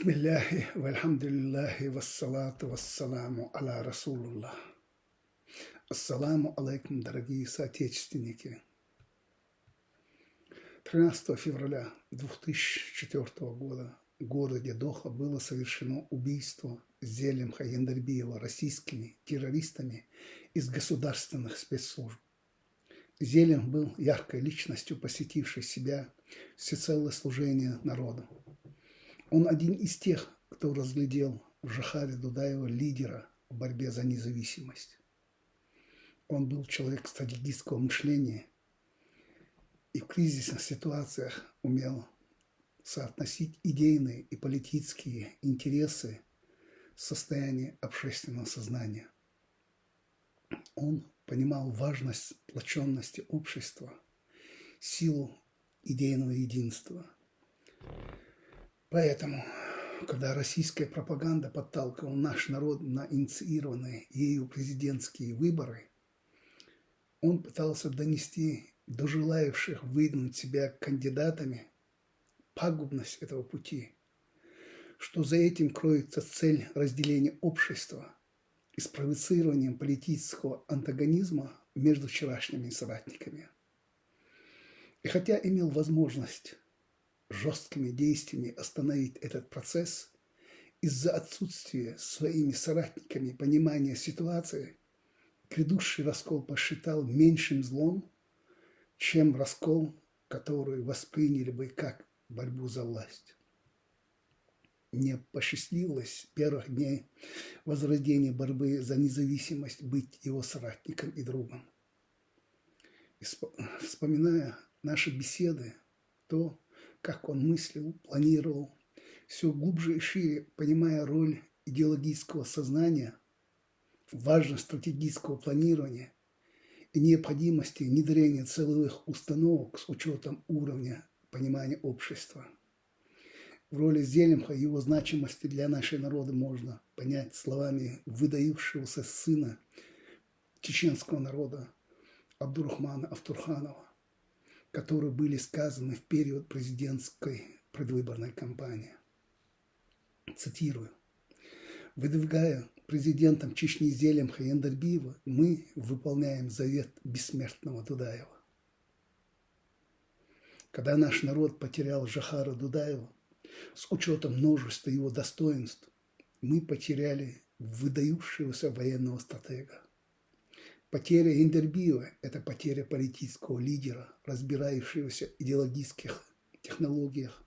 Бисмилляхи, вальхамдулиллахи, вассалату вассаламу аля Расулуллах. Ассаламу алейкум, дорогие соотечественники. 13 февраля 2004 года в городе Доха было совершено убийство Зелим Хаяндарбиева российскими террористами из государственных спецслужб. Зелим был яркой личностью, посвятившей себя всецелое служение народу. Он один из тех, кто разглядел в Жохаре Дудаева лидера в борьбе за независимость. Он был человек стратегического мышления и в кризисных ситуациях умел соотносить идейные и политические интересы с состоянием общественного сознания. Он понимал важность сплоченности общества, силу идейного единства. Поэтому, когда российская пропаганда подталкивала наш народ на инициированные ею президентские выборы, он пытался донести до желающих выдвинуть себя кандидатами пагубность этого пути, что за этим кроется цель разделения общества и спровоцированием политического антагонизма между вчерашними соратниками. И хотя имел возможность жесткими действиями остановить этот процесс, из-за отсутствия своими соратниками понимания ситуации, грядущий раскол посчитал меньшим злом, чем раскол, который восприняли бы как борьбу за власть. Мне посчастливилось с первых дней возрождения борьбы за независимость быть его соратником и другом. Вспоминая наши беседы, то, как он мыслил, планировал, все глубже и шире понимая роль идеологического сознания, важность стратегического планирования и необходимости внедрения целевых установок с учетом уровня понимания общества. В роли Зелимха его значимости для нашей народа можно понять словами выдающегося сына чеченского народа Абдурахмана Автурханова, которые были сказаны в период президентской предвыборной кампании. Цитирую. «Выдвигая президентом Чечни Зелим Хаяндарбиева, мы выполняем завет бессмертного Дудаева. Когда наш народ потерял Жохара Дудаева, с учетом множества его достоинств, мы потеряли выдающегося военного стратега. Потеря Яндербиева – это потеря политического лидера, разбирающегося в идеологических технологиях,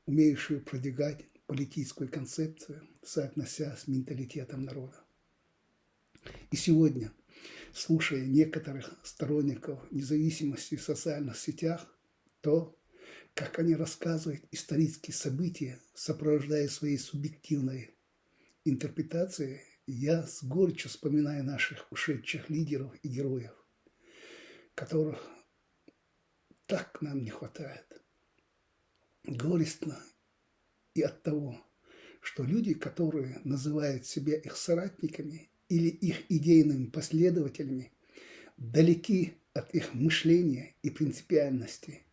умеющего продвигать политическую концепцию, соотнося с менталитетом народа. И сегодня, слушая некоторых сторонников независимости в социальных сетях, то, как они рассказывают исторические события, сопровождая своей субъективной интерпретацией, я с горечью вспоминаю наших ушедших лидеров и героев, которых так нам не хватает. Горестно и от того, что люди, которые называют себя их соратниками или их идейными последователями, далеки от их мышления и принципиальности,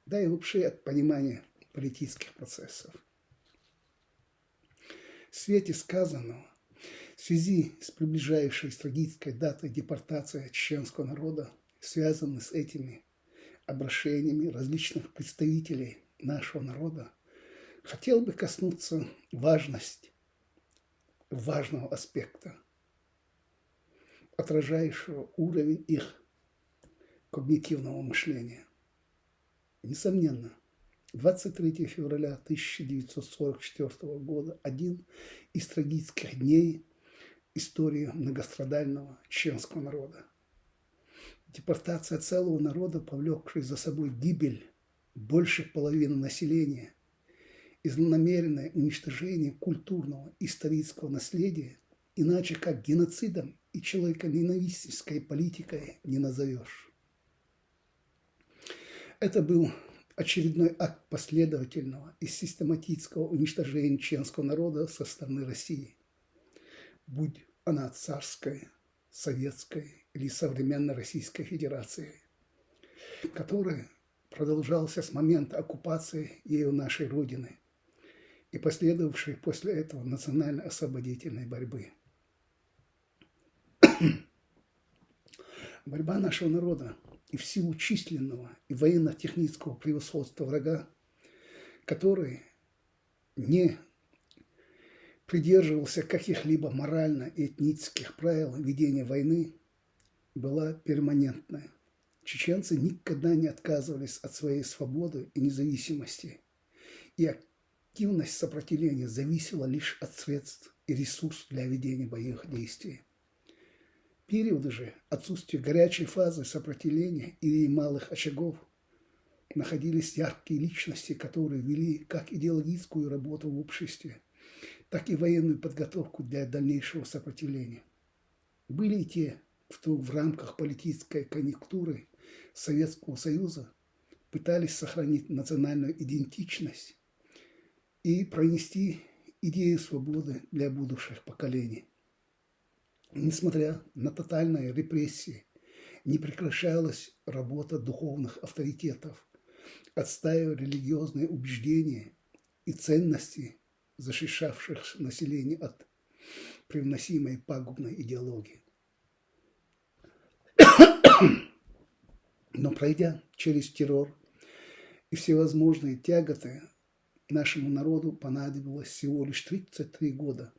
да и вообще от понимания политических процессов. В свете сказанного, в связи с приближающей трагической датой депортации чеченского народа, связанной с этими обращениями различных представителей нашего народа, хотел бы коснуться важного аспекта, отражающего уровень их когнитивного мышления. Несомненно, 23 февраля 1944 года – один из трагических дней истории многострадального чеченского народа. Депортация целого народа, повлекшая за собой гибель больше половины населения и злонамеренное уничтожение культурного и исторического наследия, иначе как геноцидом и человеконенавистской политикой не назовешь. Это был очередной акт последовательного и систематического уничтожения чеченского народа со стороны России, будь она царской, советской или современной Российской Федерации, который продолжался с момента оккупации ею нашей Родины и последовавшей после этого национально-освободительной борьбы. Борьба нашего народа и в силу численного и военно-технического превосходства врага, который не придерживался каких-либо морально и этнических правил ведения войны, была перманентная. Чеченцы никогда не отказывались от своей свободы и независимости, и активность сопротивления зависела лишь от средств и ресурсов для ведения боевых действий. Периоды же отсутствия горячей фазы сопротивления или малых очагов находились яркие личности, которые вели как идеологическую работу в обществе, так и военную подготовку для дальнейшего сопротивления. Были и те, кто в рамках политической конъюнктуры Советского Союза пытались сохранить национальную идентичность и пронести идею свободы для будущих поколений. Несмотря на тотальные репрессии, не прекращалась работа духовных авторитетов, отстаивая религиозные убеждения и ценности, защищавших население от привносимой пагубной идеологии. Но пройдя через террор и всевозможные тяготы, нашему народу понадобилось всего лишь 33 года,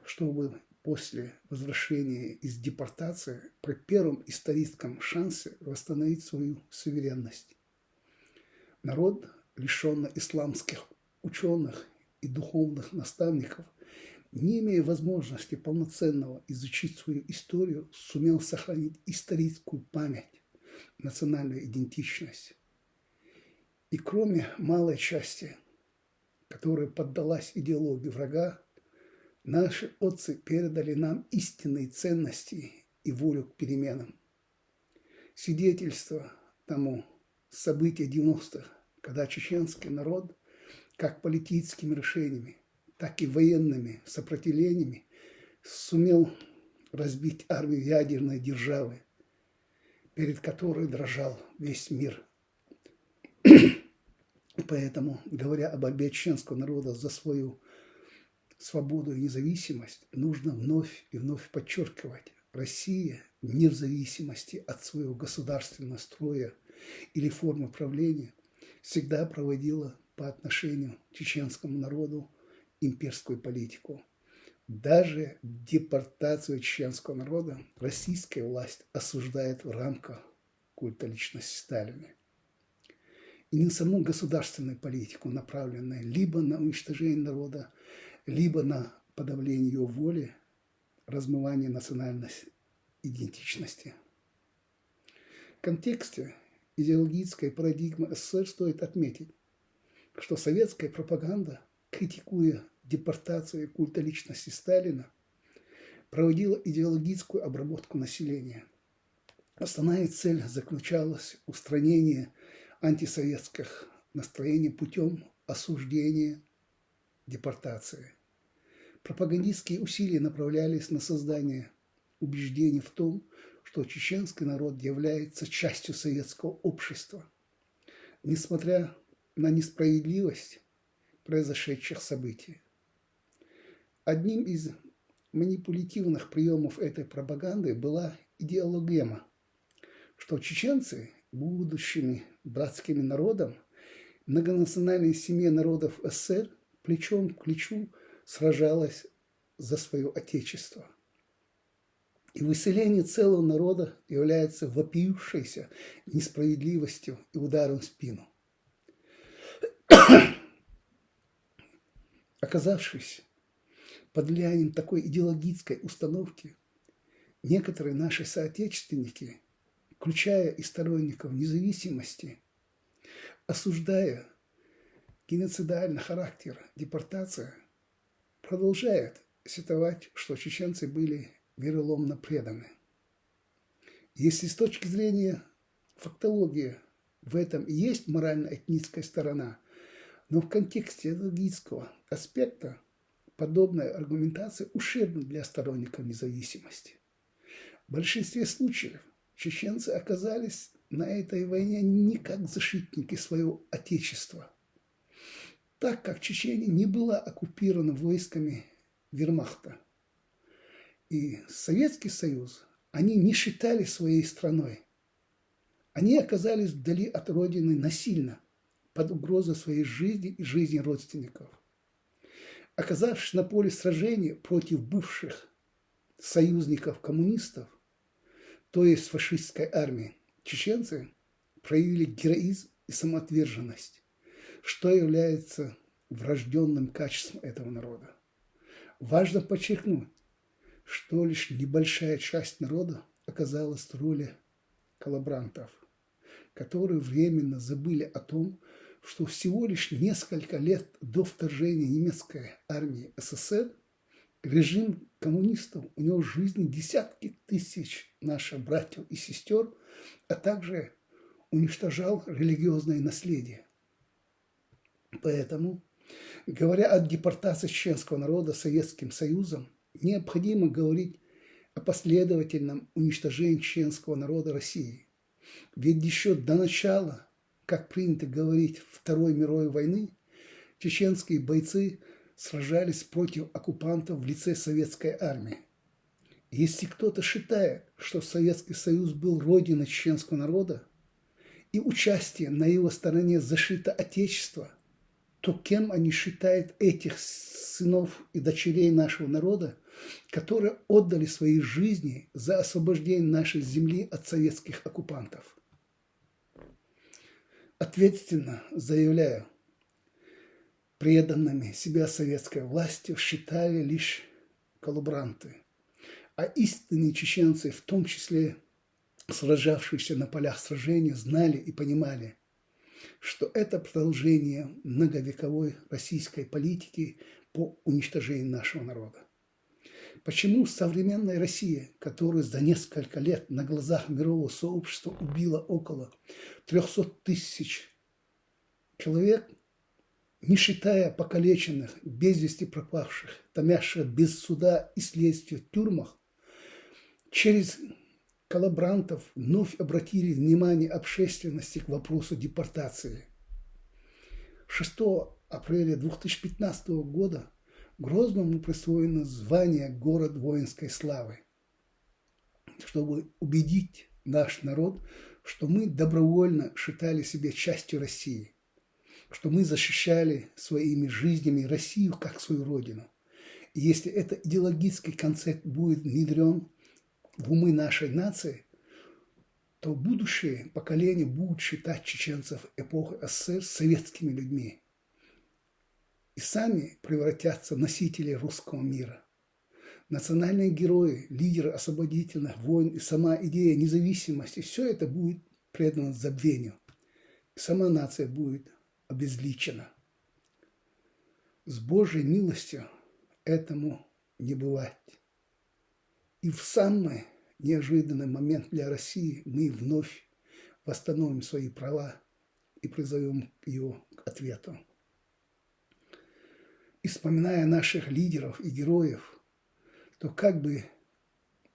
чтобы после возвращения из депортации при первом историческом шансе восстановить свою суверенность. Народ, лишенный исламских ученых и духовных наставников, не имея возможности полноценного изучить свою историю, сумел сохранить историческую память, национальную идентичность. И кроме малой части, которая поддалась идеологии врага, наши отцы передали нам истинные ценности и волю к переменам. Свидетельство тому события 90-х, когда чеченский народ как политическими решениями, так и военными сопротивлениями сумел разбить армию ядерной державы, перед которой дрожал весь мир. Поэтому, говоря о борьбе чеченского народа за свою свободу и независимость, нужно вновь и вновь подчеркивать: Россия, не в зависимости от своего государственного строя или формы правления, всегда проводила по отношению к чеченскому народу имперскую политику. Даже депортацию чеченского народа российская власть осуждает в рамках культа личности Сталина. И не саму государственную политику, направленную либо на уничтожение народа, либо на подавление его воли, размывание национальной идентичности. В контексте идеологической парадигмы СССР стоит отметить, что советская пропаганда, критикуя депортацию и культа личности Сталина, проводила идеологическую обработку населения. Основная цель заключалась в устранении антисоветских настроений путем осуждения депортации. Пропагандистские усилия направлялись на создание убеждений в том, что чеченский народ является частью советского общества, несмотря на несправедливость произошедших событий. Одним из манипулятивных приемов этой пропаганды была идеологема, что чеченцы, будущими братскими народом, многонациональной семье народов СССР плечом к плечу сражалась за свое отечество. И выселение целого народа является вопиющейся несправедливостью и ударом в спину. Оказавшись под влиянием такой идеологической установки, некоторые наши соотечественники, включая и сторонников независимости, осуждая геноцидальный характер депортации, продолжают сетовать, что чеченцы были вероломно преданы. Если с точки зрения фактологии в этом и есть морально-этническая сторона, но в контексте идеологического аспекта подобная аргументация ущербна для сторонников независимости. В большинстве случаев чеченцы оказались на этой войне не как защитники своего отечества, так как Чечения не была оккупирована войсками вермахта, и Советский Союз они не считали своей страной. Они оказались вдали от родины насильно, под угрозой своей жизни и жизни родственников. Оказавшись на поле сражения против бывших союзников-коммунистов, то есть фашистской армии, чеченцы проявили героизм и самоотверженность, что является врожденным качеством этого народа. Важно подчеркнуть, что лишь небольшая часть народа оказалась в роли коллаборантов, которые временно забыли о том, что всего лишь несколько лет до вторжения немецкой армии СССР режим коммунистов унес жизни десятки тысяч наших братьев и сестер, а также уничтожал религиозное наследие. Поэтому, говоря о депортации чеченского народа Советским Союзом, необходимо говорить о последовательном уничтожении чеченского народа России. Ведь еще до начала, как принято говорить, Второй мировой войны, чеченские бойцы сражались против оккупантов в лице советской армии. Если кто-то считает, что Советский Союз был родиной чеченского народа и участие на его стороне защита Отечества, то кем они считают этих сынов и дочерей нашего народа, которые отдали свои жизни за освобождение нашей земли от советских оккупантов? Ответственно заявляю, преданными себя советской власти считали лишь коллаборанты, а истинные чеченцы, в том числе сражавшиеся на полях сражения, знали и понимали, что это продолжение многовековой российской политики по уничтожению нашего народа. Почему современная Россия, которая за несколько лет на глазах мирового сообщества убила около 300 тысяч человек, не считая покалеченных, без вести пропавших, томящих без суда и следствия в тюрьмах, через коллаборантов вновь обратили внимание общественности к вопросу депортации. 6 апреля 2015 года Грозному присвоено звание «Город воинской славы», чтобы убедить наш народ, что мы добровольно считали себя частью России, что мы защищали своими жизнями Россию как свою родину. И если этот идеологический концепт будет внедрен в умы нашей нации, то будущее поколение будут считать чеченцев эпохи СССР советскими людьми и сами превратятся в носителей русского мира. Национальные герои, лидеры освободительных войн и сама идея независимости – все это будет предано забвению. И сама нация будет обезличена. С Божьей милостью этому не бывать. И в самый неожиданный момент для России мы вновь восстановим свои права и призовем ее к ответу. И вспоминая наших лидеров и героев, то как бы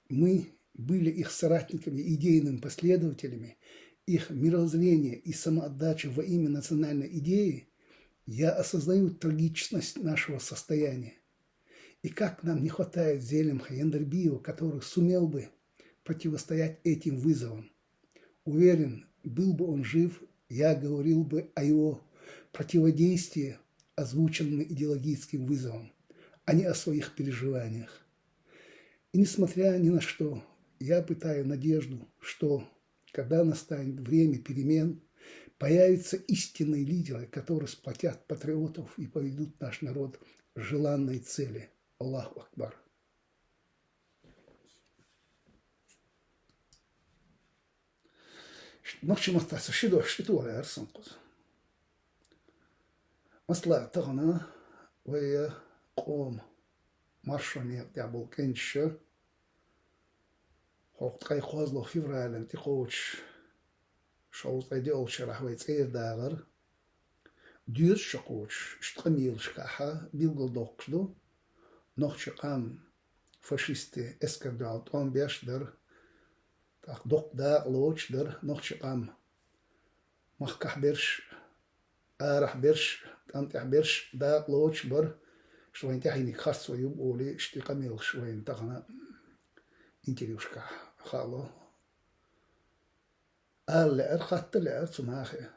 мы были их соратниками, идейными последователями, их мировоззрения и самоотдачу во имя национальной идеи, я осознаю трагичность нашего состояния. И как нам не хватает Зелимха Яндарбиева, который сумел бы противостоять этим вызовам. Уверен, был бы он жив, я говорил бы о его противодействии озвученным идеологическим вызовам, а не о своих переживаниях. И несмотря ни на что, я питаю надежду, что, когда настанет время перемен, появятся истинные лидеры, которые сплотят патриотов и поведут наш народ к желанной цели. Аллаху Акбар. نقش مستعصر شدو على أرسنقز مصلع تغنى ويا قوم مرشني يعبل كنش حقت قاي خوازلو فيفرال انتي قوش شوز قيدي أولش راح ويتسير داغر ديوز شقوش اشتقميل شكاحا بيلغل دوقشدو نقش قام فاشيستي اسكردال طون بيشدر تاق دوق داغ لوشدر نقش قام مخكح برش آرح برش أنت عبرش دا لوش بر شوين تحيني خاص ويوب أولي اشتقى ميل شوين تغنى انتريوش كح خالو قال لأر خط لأر سماخي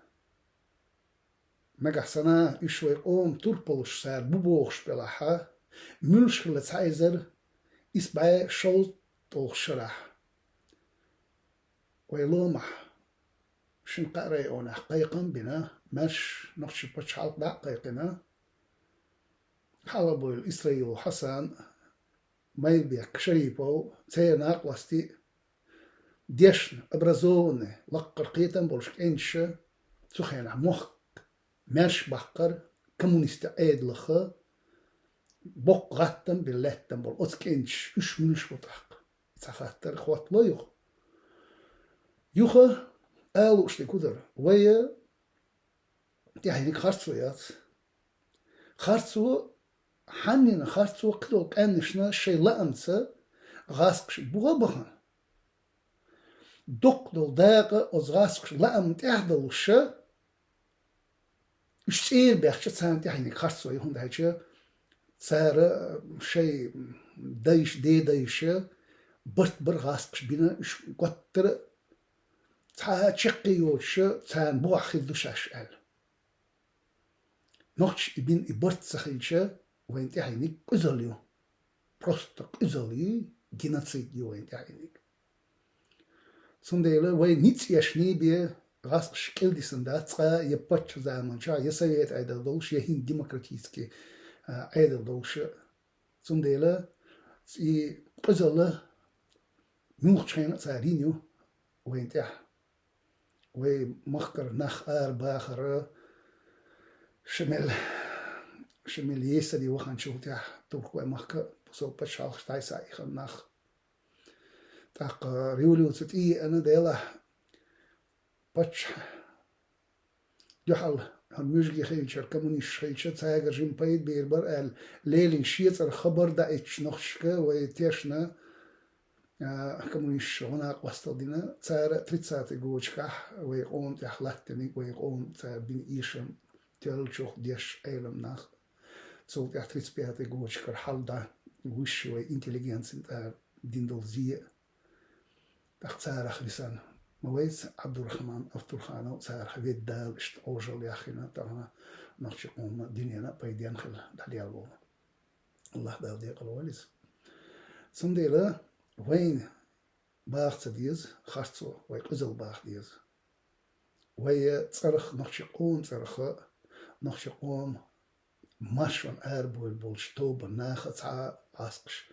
مقع سنة يشوي قوم تربلش سار ببوغش بلاحا ملش لتعيزر إسبعي شو طوغشرح ويلومح شن قرأي أونا قيقا بنا مش نقش بش حالق دا قيقنا حلبو الإسرائيل حسن ما يبيك شريبو تيناق وستي ديشن أبرزوني لقر قيتن بولشك إنش تخينا مخ مش بحقر كمونيست عيد لخ بوق غتن باللتن بول أتك إنش إش منش بطحق تخاطر خوات لا يخ قالوا اشتي كدر ويا يعني خرصويات خرصو حنين خرصو قدو كأنشنا شيء لأنسا غاسقش بغبخن دقدو داقة أز غاسقش لأم تحدلوش اشتير بيخش تسان يعني خرصو يهون دايش صار شيء دايش برت بر غاسقش بينا اش قطر تا تشقيوش تان بوخذ شاشال نوتش ابن ابرت سخيلش وين تحيني قزليو بروست قزلي جيناتسيد وين تحيني سنديلا وين نيتس يشني بي غاس شكل دي سنداتسا يبطش زمان شا يسويت عيدا دوش يهين ديمقراطيسكي عيدا دوش سنديلا سي قزلا نوخشين سارينيو وين تح ومخكر نخ باخر شمل يسدي وخان شوتيا تركوا مخك بسو بشالخ تاي سايخ نخ تاق ريوليو تي انا ديلا باتش جحل الموجي خيلشر كمونيش خيلشر تاغر جيم بايد بيربر ال ليلين شيتر خبر دا اتش نخشكا ويتيشنا كمونيش هناك وستدينا تار 30 جوجكح ويقوم تحلتني ويقوم بين إيشم تلشوخ ديش أيلم نخ صوت 30 جوجكر حالدا وش وإنتليجنس ديندل زي تختار خلصان مويس عبد الرحمن أفترخانو تار خبيت دال اشت أوجل ياخينا ترنا نخش قوم دنيانا بيدين خل داليالو الله دال ديق الواليز سنديلا وين باخت ديز خرصو وي قزل باخ ديز وي تصرخ نخشقون تصرخ نخشقون ماشون اربو البولشتو بناخ تسعى عاسقش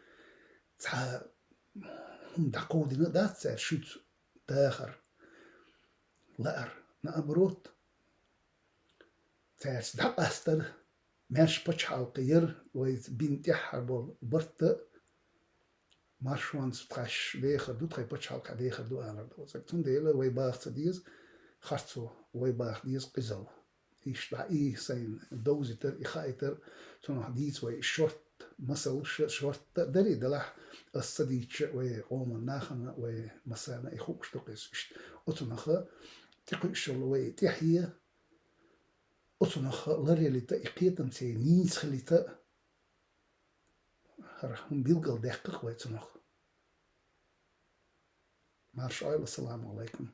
تسعى هم دقودنا دات سعر شوت داخر لأر نأبروت تسعر دق أستر ماش بچ حلقير وي بنتي حربول برت ماشوان ستخش بيخر دو تخي بتشالك بيخر دو أنا دو زكتون ديلا وي باخ تديز خرصو وي باخ ديز قزل إيش دعي سين دوزيتر إخايتر تون حديث وي شورت مسل شورت دري دلح الصديق وي قوم ناخنا وي مسانا إخوش تقيس إشت أتنخ تقيش وي تحية أتنخ لري لتا سي نيس خليتا هم بيلقل دقيق ويتنخ مارش السلام عليكم